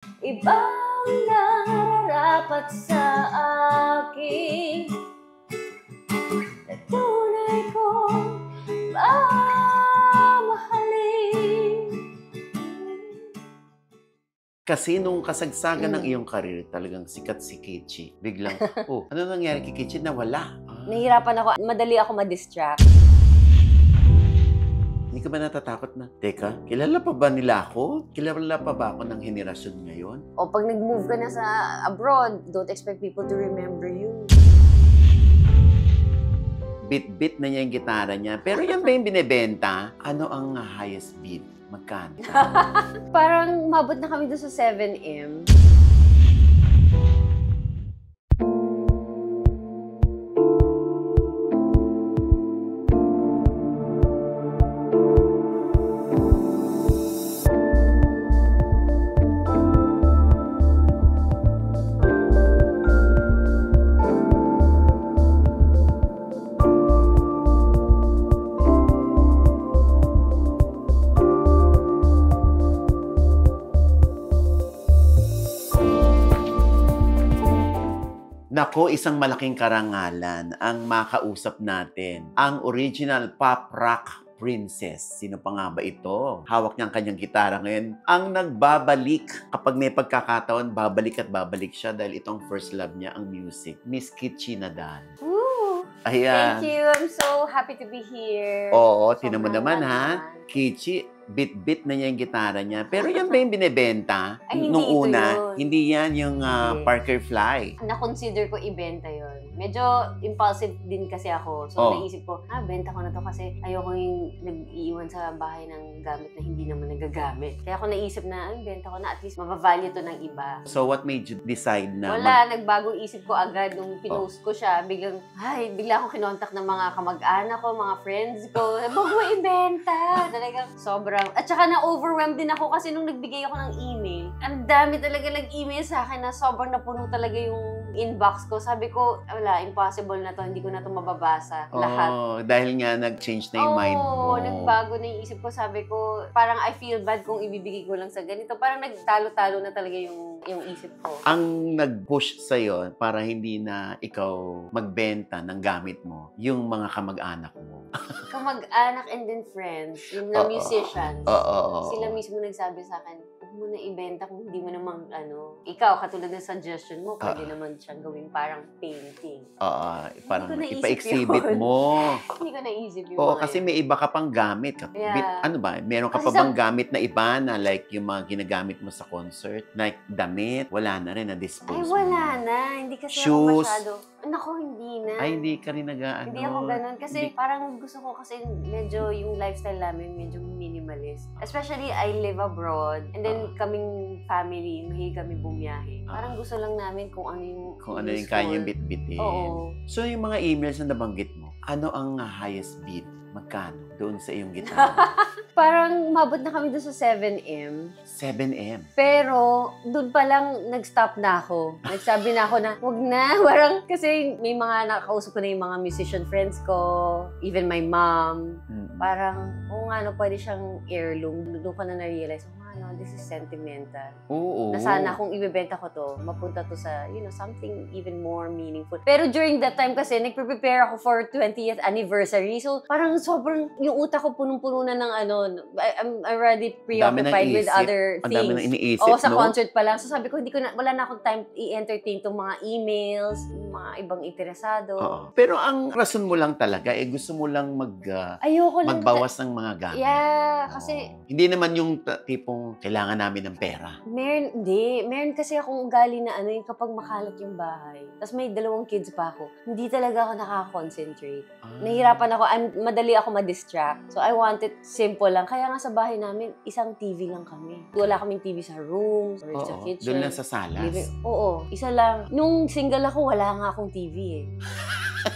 Ibang nararapat sa akin na tunay kong mamahalin. Kasi nung kasagsagan ng iyong karir, talagang sikat si Kichi. Biglang, ano nangyari kay Kichi? Nawala. Nahihirapan ako, madali ako ma-distract. Hindi ka ba natatakot na, teka, kilala pa ba nila ako? Kilala pa ba ako ng henerasyon ngayon? O pag nag-move ka na sa abroad, don't expect people to remember you. Bit-bit na niya yung gitara niya. Pero yan ba yung binibenta? Ano ang highest bid? Magkano? Parang mabot na kami doon sa 7M. Nako, isang malaking karangalan ang makausap natin. Ang original pop rock princess. Sino pa nga ba ito? Hawak niya ang kanyang gitara ngayon. Ang nagbabalik. Kapag may pagkakataon, babalik at babalik siya dahil itong first love niya, ang music. Miss Kichi Nadal. Woo! Ayan. Thank you. I'm so happy to be here. Oo, tinan mo Sobrang naman ha. naman. Kichi, bit-bit na niya yung gitara niya. Pero yan ba yung binibenta? Ay, hindi Nung ito una, yun. hindi yan yung Hindi. Parker Fly. Na-consider ko ibenta yon. Medyo impulsive din kasi ako. So, Oh. naisip ko, benta ko na to kasi ayoko yung nag-iiwan sa bahay ng gamit na hindi naman nagagamit. Kaya ako naisip na, benta ko na, at least mabavalue to ng iba. So, what made you decide na Wala, nagbagong isip ko agad nung pinost ko siya. Bigla akong kinontak ng mga kamag-anak ko, mga friends ko. Huwag mo ibenta. Talagang sobrang. At saka na-overwhelmed din ako kasi nung nagbigay ako ng email, ang dami talaga nag-email sa akin na sobrang napuno talaga yung inbox ko. Sabi ko, wala, impossible na to. Hindi ko na to mababasa. Lahat. Dahil nga nag-change na yung mind mo. Oo, nagbago na yung isip ko. Sabi ko, parang I feel bad kung ibibigay ko lang sa ganito. Parang nagtalo-talo na talaga yung isip ko. Ang nag-push sa'yo para hindi na ikaw magbenta ng gamit mo, yung mga kamag-anak mo. Kamag-anak and then friends, yung na musicians. Oo. Sila mismo nagsabi sa akin, huwag mo na ibenta kung hindi mo namang ikaw, katulad ng suggestion mo, pwede naman siyang gawing parang painting. Parang ko naisip ipa-exhibit yun. mo. Hindi ko naisip yung Oo, mga kasi yun. may iba ka pang gamit. Yeah. Ano ba? Meron ka Kasi pa bang gamit na iba na like yung mga ginagamit mo sa concert? Like damit? Wala na rin, na-dispose Ay, mo. wala na. Hindi kasi Shoes? ako masyado. Nako, hindi na. Ay, hindi ka rin Hindi ako ganun. Kasi parang gusto ko kasi medyo yung lifestyle namin medyo minimalist. Especially, I live abroad. And then, kaming family, mahilig kami bumiyahe. Parang gusto lang namin kung ano yung kaya yung bit-bitin. Oo. So, yung mga emails na nabanggit mo, ano ang highest bid? Magkano doon sa iyong gitara? Parang mabot na kami doon sa 7M. 7M. Pero, doon pa lang nag-stop na ako. Nagsabi na ako na, wag na. Parang, kasi may mga nakakausap ko na yung mga musician friends ko, even my mom. Parang, nga no, pwede siyang heirloom. Doon ko na na-realize, this is sentimental. Oo. Na sana kung ibebenta ko to, mapunta to sa, something even more meaningful. Pero during that time kasi, nagpe-prepare ako for 20th anniversary. So, parang sobrang, yung utak ko punong-puno na ng I'm already preoccupied with other things. Ang dami nang iniisip, Oo, sa concert pa lang. So, sabi ko, wala na akong time i-entertain tong mga emails, mga ibang interesado. Pero ang rason mo lang talaga, gusto mo lang Ayoko lang magbawas ng mga gamit. Yeah, kasi hindi naman yung tipong kailangan namin ng pera. Meron kasi akong ugali na yung kapag makalat yung bahay. Tapos may 2 kids pa ako. Hindi talaga ako nakaka-concentrate. Nahihirapan ako, madali ako ma-distract. So I want it simple lang. Kaya nga sa bahay namin, isang TV lang kami. Wala kaming TV sa room, or sa kitchen. Doon lang sa salas. Oo, isa lang. Nung single ako, wala nga akong TV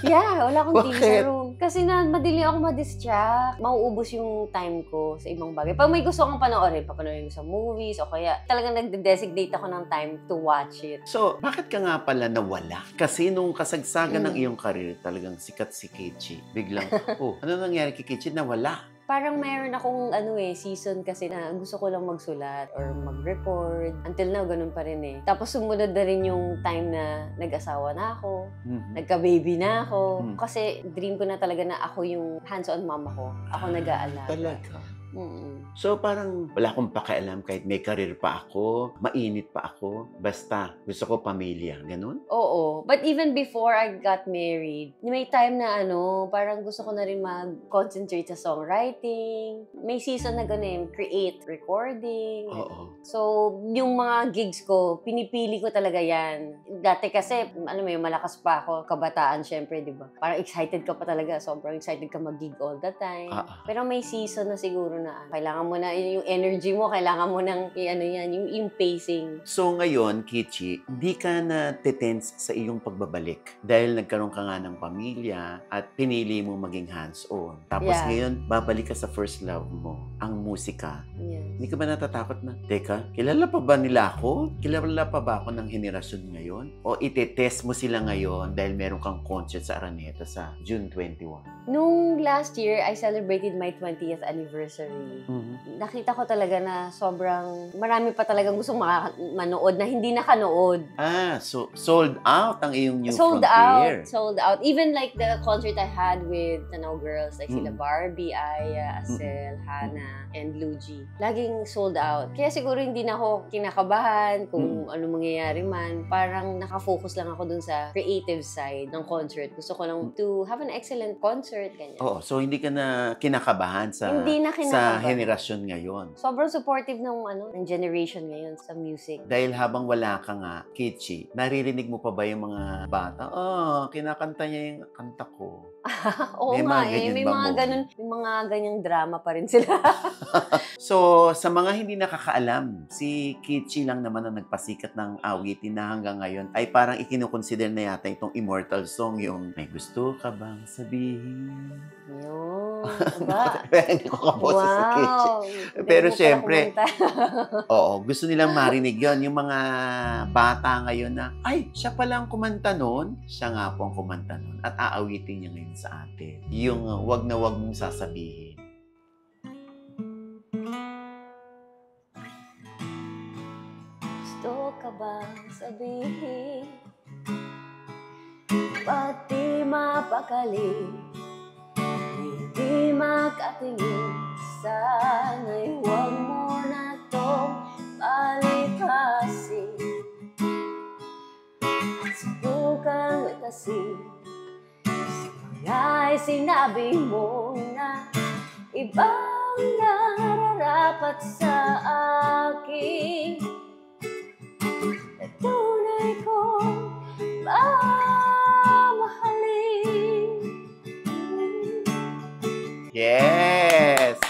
Yeah, wala akong TV sa room. Kasi madali ako ma-distract. Mauubos yung time ko sa ibang bagay. Pag may gusto akong panoorin, papanoorin ko sa movies, o kaya talagang nagde-designate ako ng time to watch it. So, bakit ka nga pala nawala? Kasi nung kasagsagan ng iyong karir, talagang sikat si Kichi. Biglang, ano nangyari kay Kichi? Nawala. Parang mayroon akong season kasi na gusto ko lang magsulat or mag-record. Until now, ganun pa rin eh. Tapos sumunod na rin yung time na nag-asawa na ako, nagka-baby na ako. Kasi dream ko na talaga na ako yung hands-on mama ko. Ako nag-aalaga. Talaga? Mm-mm. So parang wala akong pakialam kahit may career pa ako, mainit pa ako, basta gusto ko pamilya, ganun? Oo. But even before I got married, may time na parang gusto ko na rin mag-concentrate sa songwriting. May season na ganun, create, recording. Oo. So, yung mga gigs ko, pinipili ko talaga yan. Dati kasi, malakas pa ako, kabataan syempre, di ba? Parang excited ka pa talaga, sobrang excited ka mag-gig all the time. Pero may season na siguro na kailangan mo na yung energy mo, kailangan mo ng yung pacing. So ngayon, Kichi, hindi ka na tense sa iyong pagbabalik dahil nagkaroon ka nga ng pamilya at pinili mo maging hands-on. Tapos ngayon, babalik ka sa first love mo, ang musika. Yes. Hindi ka ba natatakot na, teka, kilala pa ba nila ako? Kilala pa ba ako ng henerasyon ngayon? O itetest mo sila ngayon dahil meron kang concert sa Araneta sa June 21? Nung last year, I celebrated my 20th anniversary. Nakita ko talaga na sobrang marami pa talagang gustong manood na hindi nakanood. So sold out ang iyong New Sold Frontier. Sold out. Even like the concert I had with Tanaw Girls, like sila Barbie, Aya, Asel, Hannah, and Luigi. Laging sold out. Kaya siguro hindi na ako kinakabahan kung ano mangyayari man. Parang nakafocus lang ako dun sa creative side ng concert. Gusto ko lang to have an excellent concert. Ganyan. Oo, so hindi ka na kinakabahan sa henerasyon ngayon. Sobrang supportive ng generation ngayon sa music. Dahil habang wala ka nga, Kichi, naririnig mo pa ba yung mga bata? Kinakanta niya yung kanta ko. Oo nga may mga ganyang drama pa rin sila. So, sa mga hindi nakakaalam, si Kichi lang naman ang nagpasikat ng awitin na hanggang ngayon ay parang ikinukonsider na yata itong immortal song, yung may gusto ka bang sabihin? Yun. Diba? Hindi ko kaboses si Kichi. Pero syempre, gusto nilang marinig yon. Yung mga bata ngayon na, ay, siya pala ang kumanta nun. Siya nga po ang kumanta nun. At aawitin niya ngayon sa atin. Yung wag na wag mong sasabihin. Gusto ka bang sabihin? Pati mapakali, hindi makatingin. Sana'y huwag mo na tong palikasin at subukang lutasin sa mga sinabi mo na ibang nararapat sa akin na tunay kong mamahalin. Yes!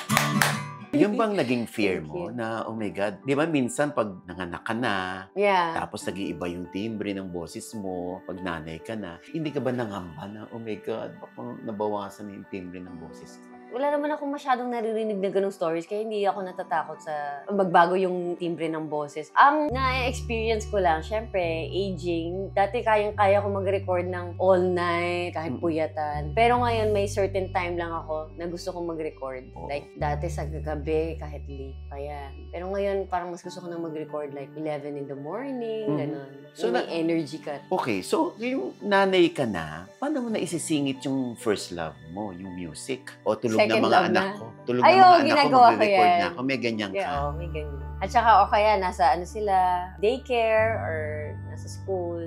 Yung bang naging fear mo na, oh my God, di ba minsan pag nanganak ka na, tapos nag-iiba yung timbre ng boses mo, pag nanay ka na, hindi ka ba nangamba na, oh my God, baka nabawasan yung timbre ng boses ko? Wala naman akong masyadong naririnig na ganung stories, kaya hindi ako natatakot sa magbago yung timbre ng boses. Ang na-experience ko lang, syempre, aging. Dati kaya ko mag-record ng all night, kahit puyatan. Pero ngayon, may certain time lang ako na gusto kong mag-record. Like, dati sa gabi, kahit late pa yan. Pero ngayon, parang mas gusto ko na mag-record like 11 in the morning, ganun. So, may energy ka. Okay, so yung nanay ka na, paano mo na isisingit yung first love mo, yung music? O tulog Second na mga love anak na. ko. Tulog na mga anak ko, magre-record yan. na ako. May ganyan ka. Oo, may ganyan. At saka, kaya nasa sila, daycare or nasa school.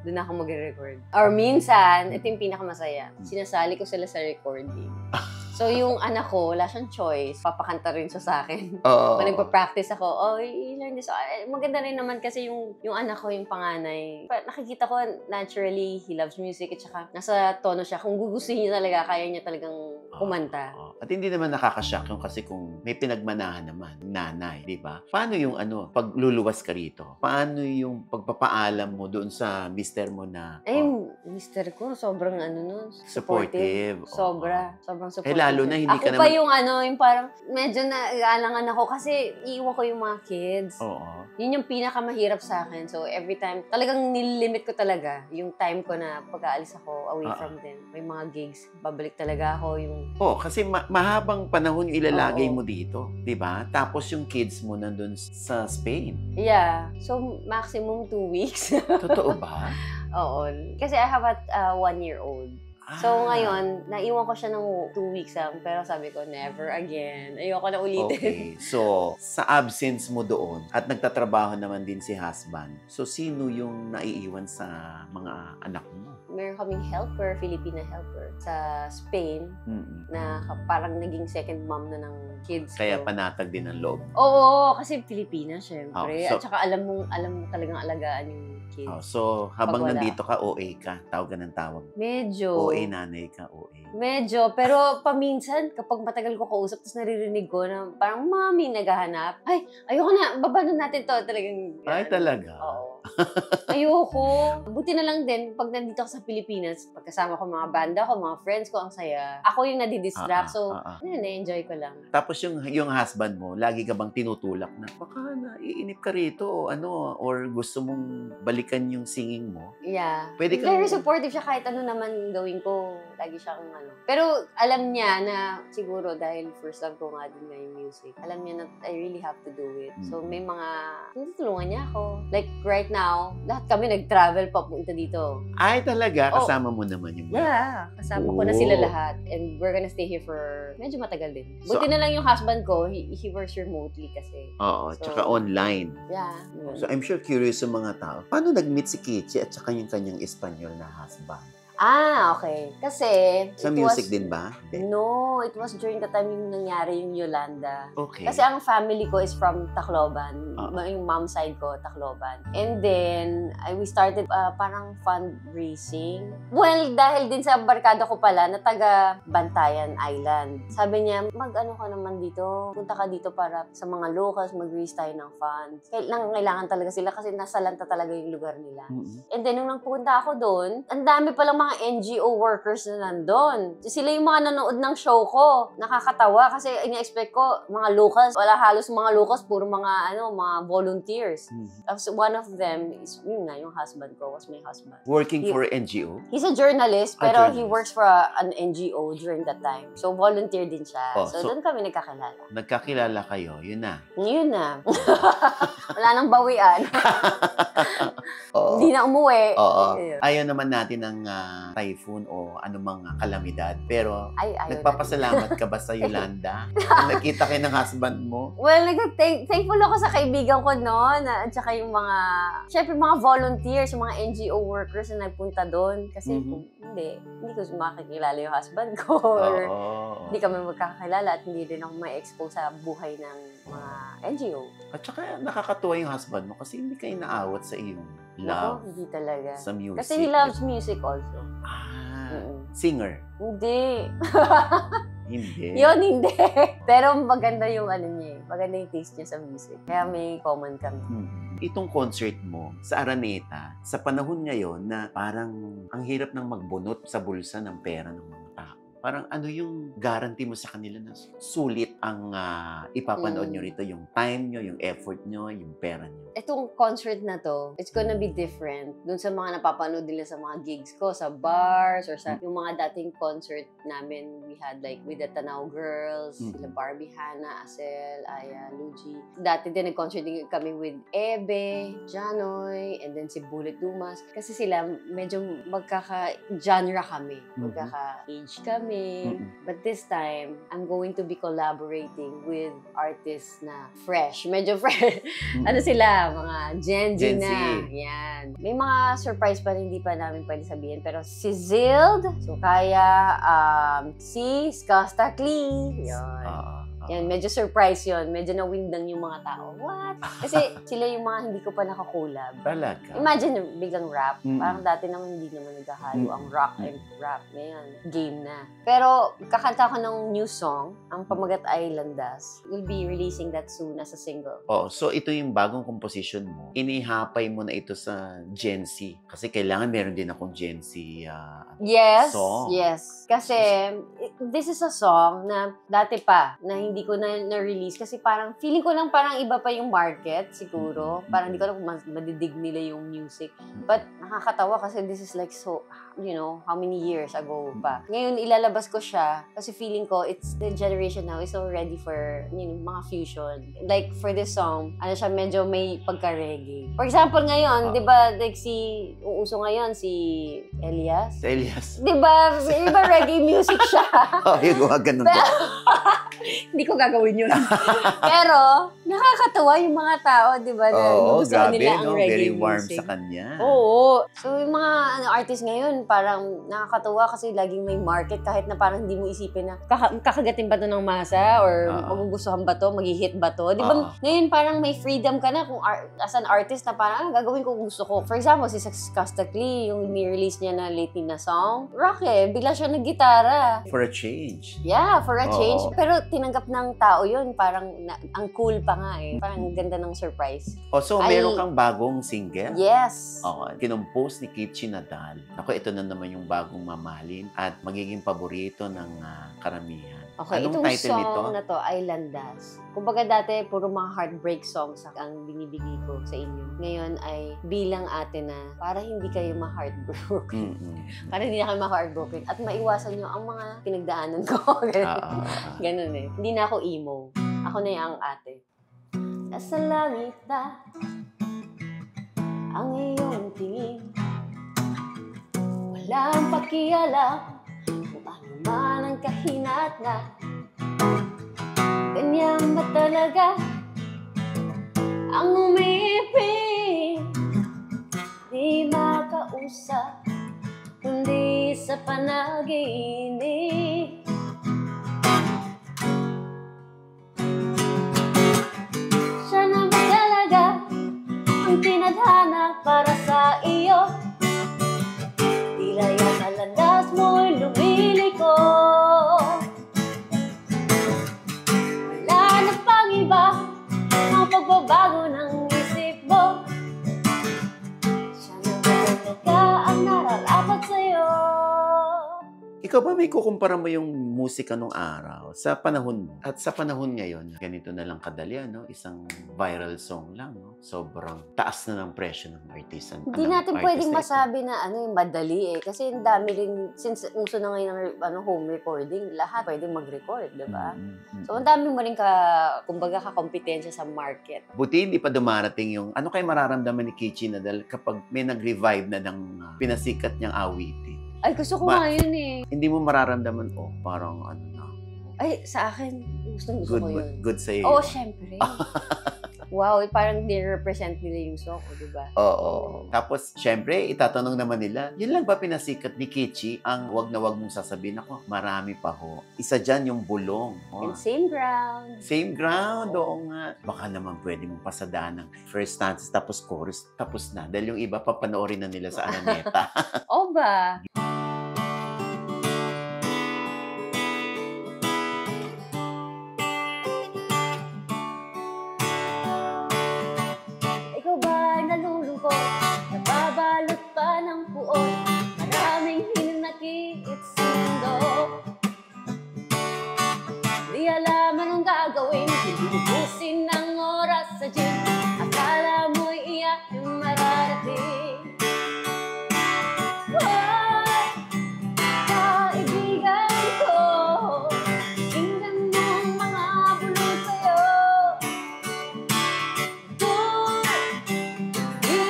Doon ako magre-record. Or minsan, ito yung pinakamasaya, sinasali ko sila sa recording. So, yung anak ko, wala siyang choice. Papakanta rin siya sa akin. Pag nagpa-practice ako, learn this. Maganda rin naman kasi yung anak ko, yung panganay. Nakikita ko, naturally, he loves music. At saka, nasa tono siya. Kung gugustuhin niya talaga, kaya niya talagang kumanta. At hindi naman nakakashock yung kasi kung may pinagmanahan naman, nanay, di ba? Paano yung pag luluwas ka rito? Paano yung pagpapaalam mo doon sa mister mo na... mister ko, sobrang nun, Supportive. Sobra. Sobrang supportive. Lalo na hindi ako ka pa naman... yung parang medyo naalangan ako kasi iiwan ko yung mga kids. Oo. Yun yung pinakamahirap sa akin. So, every time, talagang nililimit ko talaga yung time ko na pag-aalis ako away from them. May mga gigs, babalik talaga ako yung... Kasi mahabang panahon yung ilalagay mo dito, di ba? Tapos yung kids mo nandun sa Spain. Yeah. So, maximum 2 weeks. Totoo ba? Oo. Kasi I have a 1-year-old. So, ngayon, naiwan ko siya ng 2 weeks lang. Pero sabi ko, never again. Ayoko na ulitin. Okay. So, sa absence mo doon, at nagtatrabaho naman din si husband, so sino yung naiiwan sa mga anak mo? Meron kaming helper, Filipina helper, sa Spain, na parang naging second mom na ng kids ko. Kaya panatag din ang loob. Oo, kasi Filipina, syempre. So, at saka alam mo talagang alagaan yung kids. So, habang nandito ka, OA ka. Tawag ka ng tawag. Medyo. OA nanay ka, OA. Medyo. Pero paminsan, kapag matagal ko kausap, tapos naririnig ko na parang mami naghahanap. Ay, ayoko na. Baba na natin to. Talagang. Ay, talaga? Oo. Ayoko. Buti na lang din, pag nandito ako sa Pilipinas, pagkasama ko mga banda ko, mga friends ko, ang saya. Ako yung nadidistract. So, na-enjoy ko lang. Tapos yung husband mo, lagi ka bang tinutulak na, baka naiinip ka rito o or gusto mong balikan yung singing mo? Yeah. Pwede Very supportive siya kahit ano naman gawin ko. Lagi siyang Pero alam niya na siguro dahil first love ko nga din na yung music, alam niya na I really have to do it. So may mga tinutulungan niya ako. Like right now, lahat kami nag-travel papunta dito. Ay talaga? Kasama mo naman yung Yeah. Kasama ko na sila lahat. And we're gonna stay here for medyo matagal din. Buti na lang yung husband ko, he works remotely kasi. Oo, so, tsaka online. Yeah. So I'm sure curious yung mga tao. Paano nag-meet si Kichi at tsaka yung kanyang Espanyol na husband? Okay. Kasi... Sa music din ba? No, it was during the time yung nangyari yung Yolanda. Okay. Kasi ang family ko is from Tacloban. Yung mom side ko, Tacloban. And then, we started parang fundraising. Well, dahil din sa barkada ko pala na taga Bantayan Island. Sabi niya, mag-ano ka naman dito, punta ka dito para sa mga locals, mag-raise tayo ng funds. Kailangan talaga sila kasi nasa lanta talaga yung lugar nila. And then, nung nagpunta ako doon, ang dami palang mga NGO workers na nandun. Sila yung mga nanood ng show ko. Nakakatawa kasi ina-expect ko mga locals. Wala halos mga locals, puro mga mga volunteers. One of them is yung husband ko, was my husband. Working for NGO? He's a journalist, pero he works for an NGO during that time. So volunteer din siya. So doon kami nagkakilala. Nagkakilala kayo, yun na. Yun na. Wala nang bawian. Hindi na umuwi. Ayaw naman natin ng typhoon o anumang kalamidad. Pero, nagpapasalamat ka ba sa Yolanda? Nakita kayo ng husband mo? Well, thankful ako sa kaibigan ko noon. At saka yung syempre mga volunteers, yung mga NGO workers na nagpunta doon. Kasi kung hindi ko makikilala yung husband ko. Or hindi kami magkakilala at hindi rin ako ma-expose sa buhay ng mga NGO. At saka nakakatuwa yung husband mo kasi hindi kayo naawat sa iyong love. Hindi talaga. Sa music. Kasi he loves music also. Singer? Hindi. Hindi. Yun, hindi. Pero maganda yung niya. Maganda yung taste niya sa music. Kaya may common kami. Itong concert mo sa Araneta, sa panahon ngayon na parang ang hirap nang magbunot sa bulsa ng pera ng mga tao. Parang ano yung guarantee mo sa kanila na sulit ang ipapanood nyo rito, yung time nyo, yung effort nyo, yung pera nyo? Itong concert na to, it's gonna be different dun sa mga napapanood nila sa mga gigs ko, sa bars, or sa yung mga dating concert namin. We had like with the Tanaw Girls, sila Barbie, Hannah, Asel, Aya, Luigi. Dati din nag-concert din kami with Ebe, Janoy, and then si Bullet Dumas. Kasi sila medyo magkaka-genre kami. Magkaka-age kami. But this time, I'm going to be collaborating with artists na fresh. Medyo fresh. Ano sila? Mga Gen Z na. Yan. May mga surprise pa hindi pa namin pwede sabihin. Pero si Zild, so kaya si Skasta Klee. Yan. Yan, medyo surprise yun. Medyo na-windang yung mga tao. What? Kasi sila yung mga hindi ko pa nakakulab. Talaga. Imagine, biglang rap. Mm. Parang dati naman hindi naman naghahalo ang rock and rap. Ngayon, game na. Pero, kakanta ko ng new song, ang Pamagat ay Landas. We'll be releasing that soon as a single. Oh, so ito yung bagong composition mo. Inihapay mo na ito sa Gen Z. Kasi kailangan meron din akong Gen Z Yes, song. yes. Kasi, this is a song na dati pa, na hindi ko na-release. Kasi parang, feeling ko lang parang iba pa yung market, siguro. Parang hindi ko alam kung madidig nila yung music. But, nakakatawa kasi this is like so, you know, how many years ago pa. Ngayon, ilalabas ko siya kasi feeling ko, it's the generation now is so ready for, you know, mga fusion. Like, for this song, ano siya, medyo may pagka-reggae. For example, ngayon, di ba, like uuso ngayon, si Elias? Si Elias. Di ba reggae music siya? Oh, yung ganun ba? Hindi ko gagawin yun. Pero, nakakatawa yung mga tao, di ba, na gusto nila ang reggae very warm music. sa kanya. Oo. So, yung mga artist ngayon, parang nakakatawa kasi laging may market kahit na parang hindi mo isipin na kakagatin ba to ng masa or magugustuhan ba to, mag-hit ba to. Di ba, ngayon parang may freedom ka na kung as an artist na parang gagawin ko gusto ko. For example, si Kastakli, yung ni-release niya na lately na song, rock bigla siya nag-gitara. For a change. Yeah, for a change. Pero tinanggap ng tao yun, parang ang cool pa nga eh. Parang ganda ng surprise. Oh, so meron kang bagong single? Yes. Kinompose ni Kichi Nadal. Ako, ito na naman yung bagong mamahalin at magiging paborito ng karamihan. Okay, Anong itong title song nito? na to ay Landas. Kumbaga dati, puro mga heartbreak songs ang binibigay ko sa inyo. Ngayon ay bilang ate na para hindi kayo ma-heartbroken. Para hindi na kayo ma-heartbroken. At maiwasan nyo ang mga pinagdaanan ko. Ganun eh. Hindi na ako emo. Ako na yung ate. Nasa langit na ang iyong tingin. Walang pakialam kung ano man ang kahinat na. Ganyan ba talaga ang umiipin? Di makausap kundi sa panaginip. Siya na ba talaga ang tinadhana para sa iyo? Tila yan ang landas mo'y lumiliko. Wala na pang iba ang pagbabago ng isip mo. Siya na ba talaga ang nararapat sa'yo? Ikaw ba may kukumpara mo yung musika nung araw sa panahon mo? At sa panahon ngayon, ganito na lang kadali, no? Isang viral song lang, no? Sobrang taas na ng presyo ng artist. Hindi natin pwedeng masabi na yung madali eh. Kasi ang dami rin, since uso na ngayon ng home recording, lahat pwedeng mag-record, di ba? So, ang dami mo rin kumbaga kakompetensya sa market. Buti hindi pa dumarating yung, ano kayo mararamdaman ni Kichi Nadal kapag may nag-revive na ng pinasikat niyang awitin? Ay, gusto ko nga yun eh. Hindi mo mararamdaman, parang ano na. Ay, sa akin, gusto ko yun. Good sa'yo. Oo, syempre. Wow, parang nire-represent nila yung song, di ba? Oo. Tapos, syempre, itatanong naman nila, yun lang ba pinasikat ni Kichi ang wag na wag mong sasabihin? Ako, marami pa ho. Isa dyan yung bulong. And same ground. Same ground, oo nga. Baka naman pwede mong pasadaan ng first stanza, tapos chorus, tapos na. Dahil yung iba, papanoorin na nila sa Araneta. O ba? Nababalot pa ng puot, maraming hinanakit sindo. Di alam anong gagawin, hinubusin ng oras sa gym. Akala mo'y iyak yung mararating. Hoy, kaibigan ko, tingnan mo ang mga bulong sa'yo.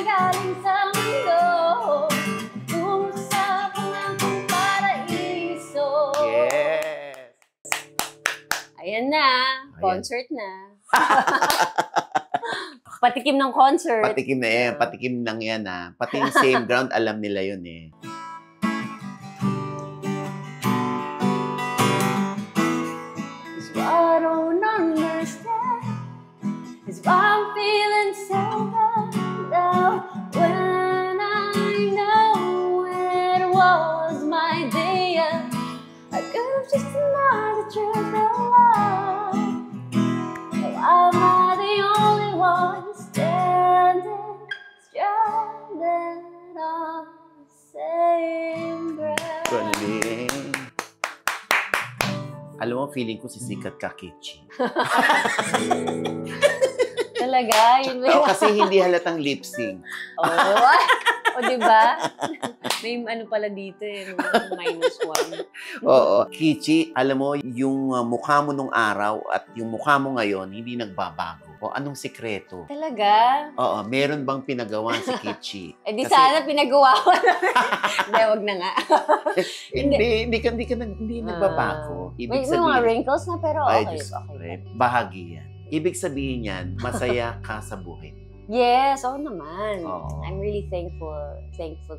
Galing sa mundo, tungo sa pangakong paraiso. Yes! Ayan na, concert na. Patikim ng concert. Patikim na yan, patikim lang yan ha. Pati yung same ground, alam nila yun eh. Araw na Galing. Alam mo, feeling ko sisikat ka, Kichi. Talaga? Yun ba? Kasi hindi halatang lip sync. Oo. O, diba? May ano pala dito eh, -1. Oo. Kichi, alam mo, yung mukha mo nung araw at yung mukha mo ngayon, hindi nagbabago. O, anong sikreto? Talaga? Oo, meron bang pinagawa si Kichi? Eh di sana pinagawa ko na. Hindi, wag na nga. Hindi nagbabago. May mga wrinkles na pero Ay, okay. Diyos ko, Okay. bahagi yan. Ibig sabihin yan, masaya ka sa buhay. Yes, oo naman. Oo. I'm really thankful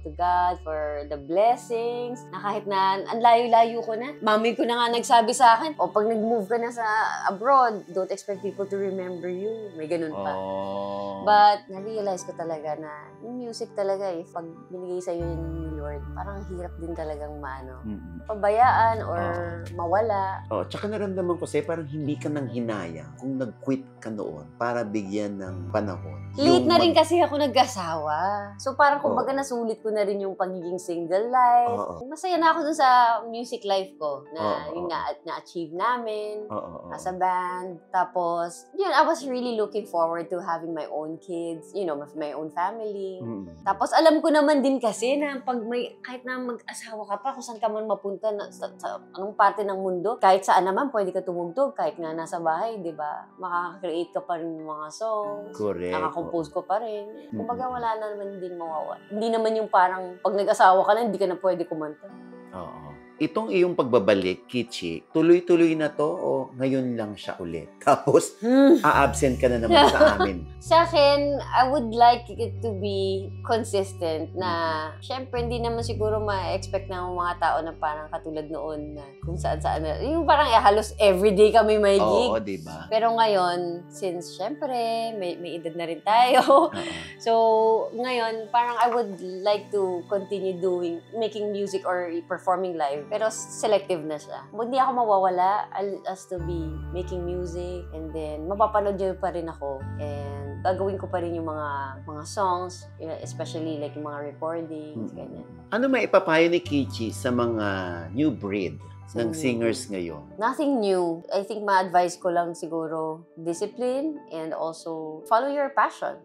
to God for the blessings. Na kahit na ang layo-layo ko na, mami ko na nga nagsabi sa akin, o pag nag-move ka na sa abroad, don't expect people to remember you. May ganun pa. Oh. But na-realize ko talaga na yung music talaga pag binigay sa'yo yun ni Lord, parang hirap din talagang pabayaan or mawala. Oh, tsaka naramdaman ko sa'yo, parang hindi ka nang hinayang kung nag-quit ka noon para bigyan ng panahon. Late na rin kasi ako nag-asawa. So parang kumbaga nasulit ko na rin yung pagiging single life. Masaya na ako dun sa music life ko na yung na-achieve namin as a band. Tapos, yun, I was really looking forward to having my own kids, you know, my own family. Tapos alam ko naman din kasi na pag kahit na mag-asawa ka pa, kung saan ka man mapunta sa anong parte ng mundo, kahit saan naman pwede ka tumugtog, kahit nga nasa bahay, di ba? Makaka-create ka pa rin ng mga songs. Correct. Compose ko pa rin. Kumbaga wala na naman din mawawala. Hindi naman yung parang pag nag-asawa ka na, hindi ka na pwede kumanta. Oo. Itong iyong pagbabalik, Kichi, tuloy-tuloy na to o ngayon lang siya ulit? Tapos, a-absent ka na naman sa amin. Sa akin, I would like it to be consistent na, syempre, hindi naman siguro ma-expect ng mga tao na parang katulad noon na kung saan-saan na. Yung parang halos everyday kami may gig. Oo, diba? Pero ngayon, since syempre, may edad na rin tayo. So, ngayon, parang I would like to continue making music or performing live. Pero selective na siya. Hindi ako mawawala. I'll to be making music and then mapapanood niyo pa rin ako and gagawin ko pa rin yung mga songs, especially like yung mga recordings, ganyan. Ano maipapayo ni Kichi sa mga new breed ng singers ngayon? Nothing new. I think ma-advise ko lang siguro discipline and also follow your passion.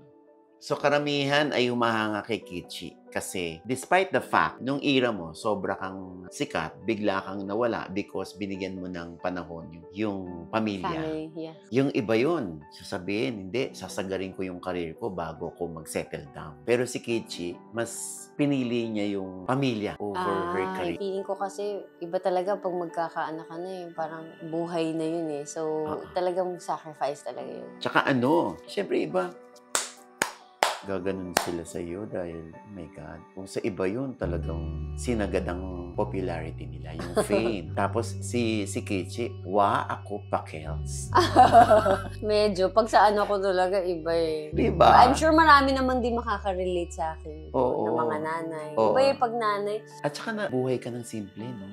So karamihan ay humahanga kay Kichi kasi despite the fact, nung era mo, sobra kang sikat, bigla kang nawala because binigyan mo ng panahon yung pamilya. Family, yeah. Yung iba yun, sasabihin, hindi, sasagarin ko yung career ko bago ko mag-settle down. Pero si Kichi, mas pinili niya yung pamilya over her career. Feeling ko kasi iba talaga pag magkakaanak ka na parang buhay na yun So talagang sacrifice talaga yun. Tsaka syempre iba, gaganon sila sa iyo dahil, oh my God, kung sa iba yun, talagang sinagad ang popularity nila, yung fame. Tapos si Kichi, ako pakels. Medyo, pag sa ko talaga, iba Diba? I'm sure marami naman din makaka-relate sa akin. Oo. Ng mga nanay. Oo. Iba pag nanay. At saka buhay ka ng simple, no?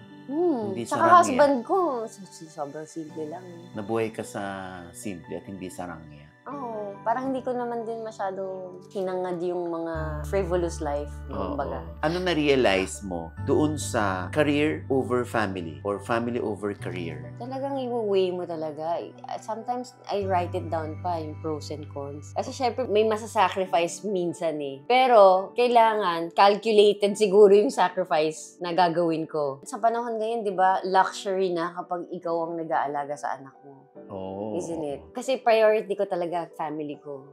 Hindi Saka sarangya. husband ko, sobrang simple lang. Nabuhay ka sa simple at hindi sarangya. Oo. Parang hindi ko naman din masyado hinangad yung mga frivolous life. Kumbaga. Ano na-realize mo doon sa career over family or family over career? Talagang i-weigh mo talaga. Sometimes, I write it down pa, yung pros and cons. Kasi syempre, may masasacrifice minsan Pero, kailangan, calculated siguro yung sacrifice na gagawin ko. Sa panahon ngayon, di ba, luxury na kapag ikaw ang nag-aalaga sa anak mo. Isn't it? Kasi priority ko talaga family ko.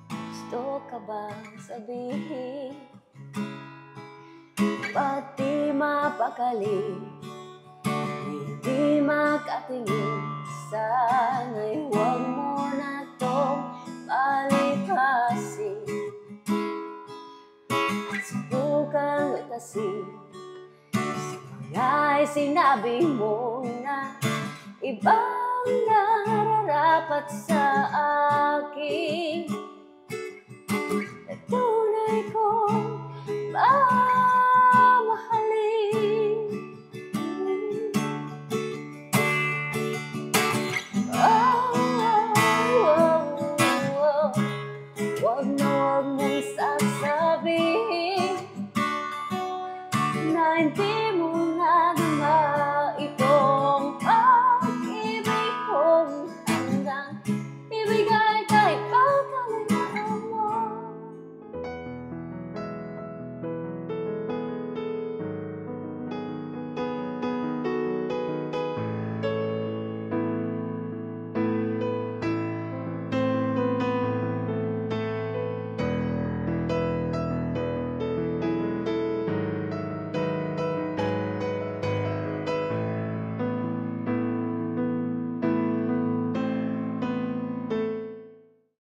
Gusto ka bang sabihin? Pati mapakali, hindi makatingin. Sana'y huwag mo na tong palikasin. Subukan utasin. Ay sinabi mo na ibang nararapat sa